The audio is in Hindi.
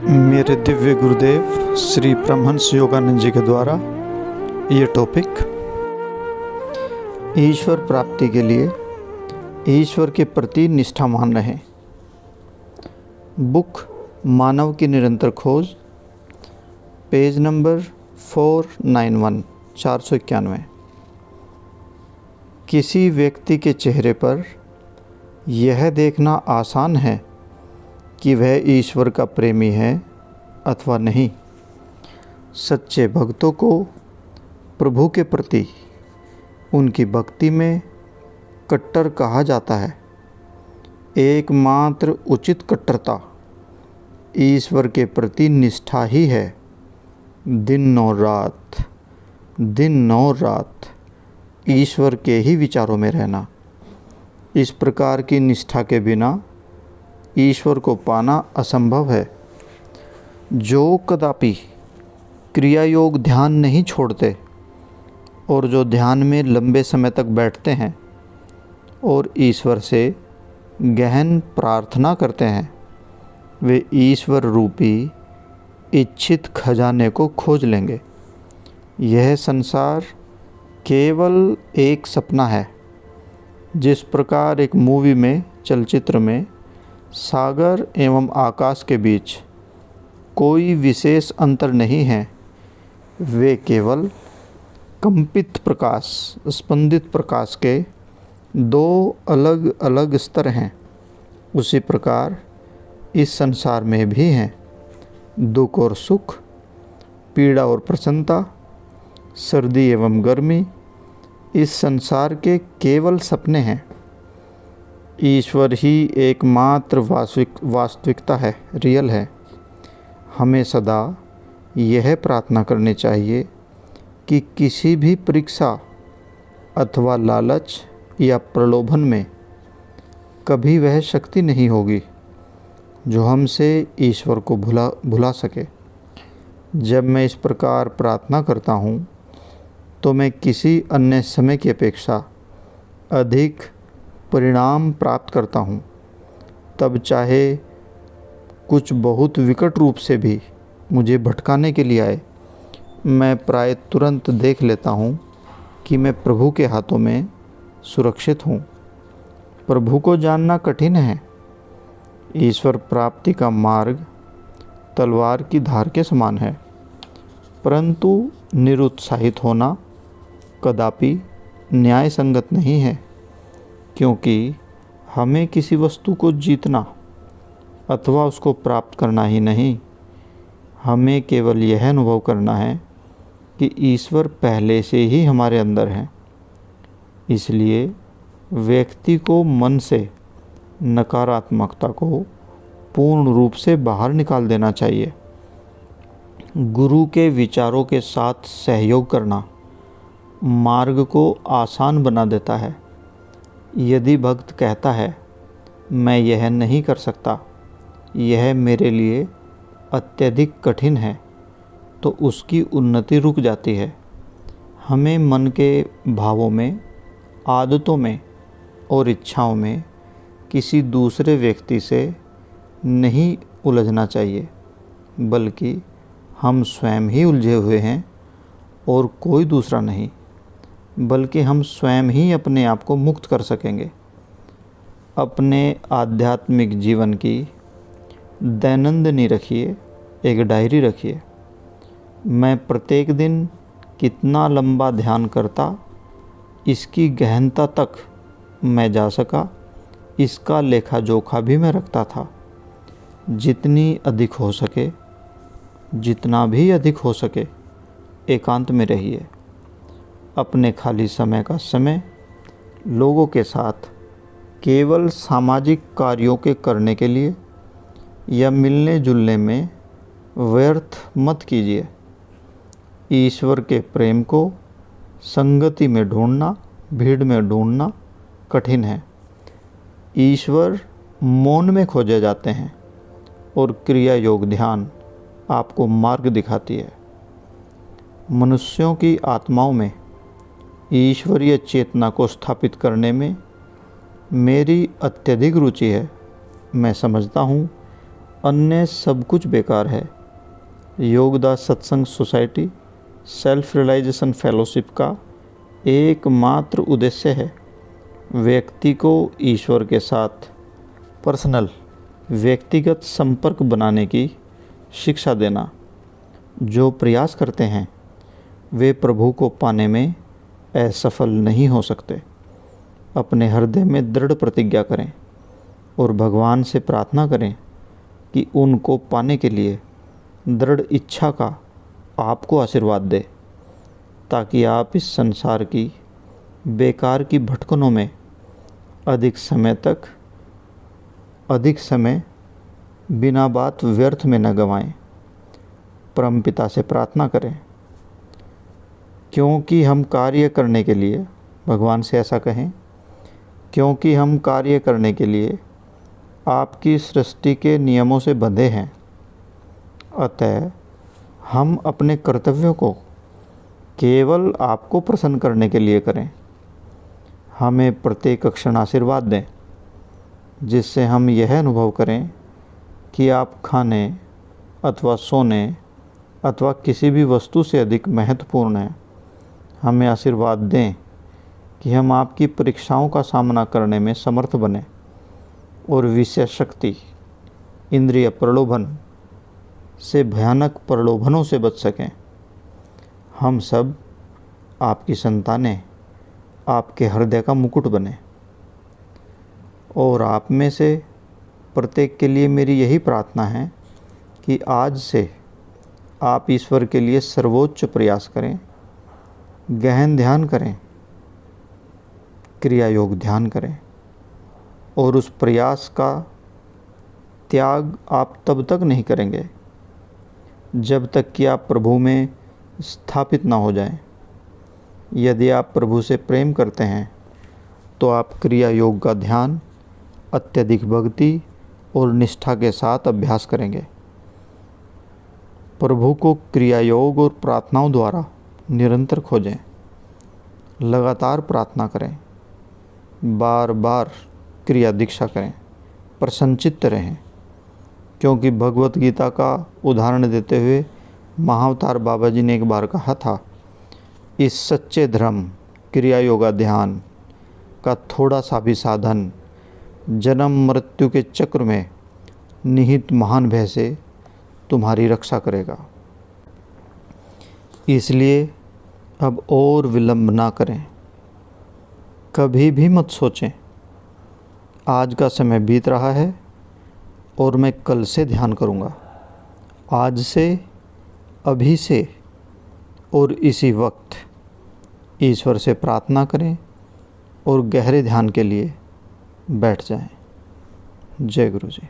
मेरे दिव्य गुरुदेव श्री परमहंस योगानंद जी के द्वारा ये टॉपिक ईश्वर प्राप्ति के लिए ईश्वर के प्रति निष्ठावान रहें। बुक मानव की निरंतर खोज, पेज नंबर 491 491। किसी व्यक्ति के चेहरे पर यह देखना आसान है कि वह ईश्वर का प्रेमी है अथवा नहीं। सच्चे भक्तों को प्रभु के प्रति उनकी भक्ति में कट्टर कहा जाता है। एकमात्र उचित कट्टरता ईश्वर के प्रति निष्ठा ही है। दिन और रात ईश्वर के ही विचारों में रहना। इस प्रकार की निष्ठा के बिना ईश्वर को पाना असंभव है। जो कदापि क्रिया योग ध्यान नहीं छोड़ते और जो ध्यान में लंबे समय तक बैठते हैं और ईश्वर से गहन प्रार्थना करते हैं, वे ईश्वर रूपी इच्छित खजाने को खोज लेंगे। यह संसार केवल एक सपना है। जिस प्रकार एक मूवी में, चलचित्र में सागर एवं आकाश के बीच कोई विशेष अंतर नहीं है, वे केवल कंपित प्रकाश, स्पंदित प्रकाश के दो अलग अलग स्तर हैं। उसी प्रकार इस संसार में भी हैं दुख और सुख, पीड़ा और प्रसन्नता, सर्दी एवं गर्मी। इस संसार के केवल सपने हैं। ईश्वर ही एकमात्र वास्तविकता है, रियल है। हमें सदा यह प्रार्थना करनी चाहिए कि किसी भी परीक्षा अथवा लालच या प्रलोभन में कभी वह शक्ति नहीं होगी जो हमसे ईश्वर को भुला सके। जब मैं इस प्रकार प्रार्थना करता हूँ तो मैं किसी अन्य समय की अपेक्षा अधिक परिणाम प्राप्त करता हूँ। तब चाहे कुछ बहुत विकट रूप से भी मुझे भटकाने के लिए आए, मैं प्राय तुरंत देख लेता हूँ कि मैं प्रभु के हाथों में सुरक्षित हूँ। प्रभु को जानना कठिन है। ईश्वर प्राप्ति का मार्ग तलवार की धार के समान है, परंतु निरुत्साहित होना कदापि न्याय संगत नहीं है, क्योंकि हमें किसी वस्तु को जीतना अथवा उसको प्राप्त करना ही नहीं, हमें केवल यह अनुभव करना है कि ईश्वर पहले से ही हमारे अंदर है। इसलिए व्यक्ति को मन से नकारात्मकता को पूर्ण रूप से बाहर निकाल देना चाहिए। गुरु के विचारों के साथ सहयोग करना मार्ग को आसान बना देता है। यदि भक्त कहता है मैं यह नहीं कर सकता, यह मेरे लिए अत्यधिक कठिन है, तो उसकी उन्नति रुक जाती है। हमें मन के भावों में, आदतों में और इच्छाओं में किसी दूसरे व्यक्ति से नहीं उलझना चाहिए, बल्कि हम स्वयं ही उलझे हुए हैं और कोई दूसरा नहीं, बल्कि हम स्वयं ही अपने आप को मुक्त कर सकेंगे। अपने आध्यात्मिक जीवन की दैनंदिनी रखिए, एक डायरी रखिए। मैं प्रत्येक दिन कितना लंबा ध्यान करता, इसकी गहनता तक मैं जा सका, इसका लेखा जोखा भी मैं रखता था। जितनी अधिक हो सके, जितना भी अधिक हो सके, एकांत में रहिए। अपने खाली समय का समय लोगों के साथ केवल सामाजिक कार्यों के करने के लिए या मिलने जुलने में व्यर्थ मत कीजिए। ईश्वर के प्रेम को संगति में ढूंढना, भीड़ में ढूंढना कठिन है। ईश्वर मौन में खोजे जाते हैं और क्रिया योग ध्यान आपको मार्ग दिखाती है। मनुष्यों की आत्माओं में ईश्वरीय चेतना को स्थापित करने में मेरी अत्यधिक रुचि है। मैं समझता हूँ अन्य सब कुछ बेकार है। योगदास सत्संग सोसाइटी सेल्फ रियलाइजेशन फेलोशिप का एकमात्र उद्देश्य है व्यक्ति को ईश्वर के साथ पर्सनल व्यक्तिगत संपर्क बनाने की शिक्षा देना। जो प्रयास करते हैं वे प्रभु को पाने में असफल नहीं हो सकते। अपने हृदय में दृढ़ प्रतिज्ञा करें और भगवान से प्रार्थना करें कि उनको पाने के लिए दृढ़ इच्छा का आपको आशीर्वाद दे, ताकि आप इस संसार की बेकार की भटकनों में अधिक समय बिना बात व्यर्थ में न गंवाएं। परमपिता से प्रार्थना करें, क्योंकि हम कार्य करने के लिए, भगवान से ऐसा कहें, क्योंकि हम कार्य करने के लिए आपकी सृष्टि के नियमों से बंधे हैं। अतः हम अपने कर्तव्यों को केवल आपको प्रसन्न करने के लिए करें। हमें प्रत्येक क्षण आशीर्वाद दें, जिससे हम यह अनुभव करें कि आप खाने अथवा सोने अथवा किसी भी वस्तु से अधिक महत्वपूर्ण हैं। हमें आशीर्वाद दें कि हम आपकी परीक्षाओं का सामना करने में समर्थ बने और विषय शक्ति, इंद्रिय प्रलोभन से भयानक प्रलोभनों से बच सकें। हम सब आपकी संतानें आपके हृदय का मुकुट बने। और आप में से प्रत्येक के लिए मेरी यही प्रार्थना है कि आज से आप ईश्वर के लिए सर्वोच्च प्रयास करें, गहन ध्यान करें, क्रिया योग ध्यान करें और उस प्रयास का त्याग आप तब तक नहीं करेंगे जब तक कि आप प्रभु में स्थापित ना हो जाएं। यदि आप प्रभु से प्रेम करते हैं तो आप क्रिया योग का ध्यान अत्यधिक भक्ति और निष्ठा के साथ अभ्यास करेंगे। प्रभु को क्रिया योग और प्रार्थनाओं द्वारा निरंतर खोजें, लगातार प्रार्थना करें, बार बार क्रिया दीक्षा करें, प्रसन्नचित्त रहें। क्योंकि भगवत गीता का उदाहरण देते हुए महाअवतार बाबा जी ने एक बार कहा था, इस सच्चे धर्म क्रिया योगा ध्यान का थोड़ा सा भी साधन जन्म मृत्यु के चक्र में निहित महान भय से तुम्हारी रक्षा करेगा। इसलिए अब और विलंब ना करें। कभी भी मत सोचें आज का समय बीत रहा है और मैं कल से ध्यान करूँगा। आज से, अभी से और इसी वक्त ईश्वर से प्रार्थना करें और गहरे ध्यान के लिए बैठ जाएं। जय गुरु जी।